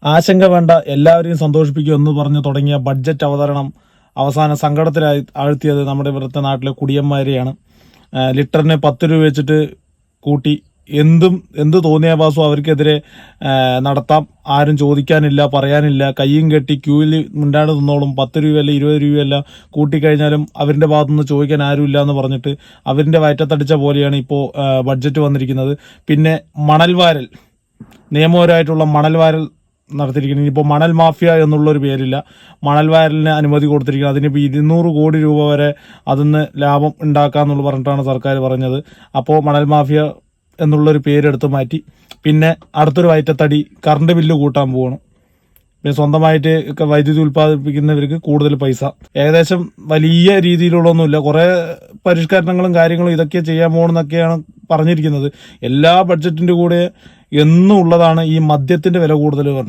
ആശങ്ക വേണ്ട, എല്ലാവരെയും സന്തോഷിപ്പിക്കുമെന്ന് പറഞ്ഞു തുടങ്ങിയ ബഡ്ജറ്റ് അവതരണം അവസാന സങ്കടത്തിലായി ആഴ്ത്തിയത് നമ്മുടെ ഇവിടുത്തെ നാട്ടിലെ കുടിയന്മാരെയാണ്. ലിറ്ററിന് 10 രൂപ വെച്ചിട്ട് കൂട്ടി എന്ത് തോന്നിയാഭാസവും അവർക്കെതിരെ നടത്താം. ആരും ചോദിക്കാനില്ല, പറയാനില്ല. കയ്യും കെട്ടി ക്യൂവിൽ മിണ്ടാണ്ട് നിന്നോളും. 10 രൂപയല്ല 20 രൂപയല്ല കൂട്ടിക്കഴിഞ്ഞാലും അവരുടെ ഭാഗത്തുനിന്ന് ചോദിക്കാൻ ആരുമില്ല എന്ന് പറഞ്ഞിട്ട് അവരിൻ്റെ വയറ്റത്തടിച്ച പോലെയാണ് ഇപ്പോൾ ബഡ്ജറ്റ് വന്നിരിക്കുന്നത്. പിന്നെ മണൽവാരൽ, നിയമപരമായിട്ടുള്ള മണൽവാരൽ നടത്തിയിരിക്കുന്നത്. ഇനിയിപ്പോൾ മണൽ മാഫിയ എന്നുള്ളൊരു പേരില്ല, മണൽവാരലിന് അനുമതി കൊടുത്തിരിക്കുന്നത്. അതിനിപ്പോൾ 200 കോടി രൂപ വരെ അതിന്ന് ലാഭം ഉണ്ടാക്കാമെന്നുള്ള പറഞ്ഞിട്ടാണ് സർക്കാർ പറഞ്ഞത്. അപ്പോൾ മണൽ മാഫിയ എന്നുള്ളൊരു പേരെടുത്ത് മാറ്റി. പിന്നെ അടുത്തൊരു വയറ്റത്തടി, കറണ്ട് ബില്ല് കൂട്ടാൻ പോകണം. പിന്നെ സ്വന്തമായിട്ട് വൈദ്യുതി ഉൽപ്പാദിപ്പിക്കുന്നവർക്ക് കൂടുതൽ പൈസ. ഏകദേശം വലിയ രീതിയിലുള്ളൊന്നുമില്ല, കുറേ പരിഷ്കരണങ്ങളും കാര്യങ്ങളും ഇതൊക്കെ ചെയ്യാൻ പോകണമെന്നൊക്കെയാണ് പറഞ്ഞിരിക്കുന്നത്. എല്ലാ ബഡ്ജറ്റിൻ്റെ കൂടെ എന്നും ഉള്ളതാണ് ഈ മദ്യത്തിൻ്റെ വില കൂടുതൽ പറഞ്ഞത്.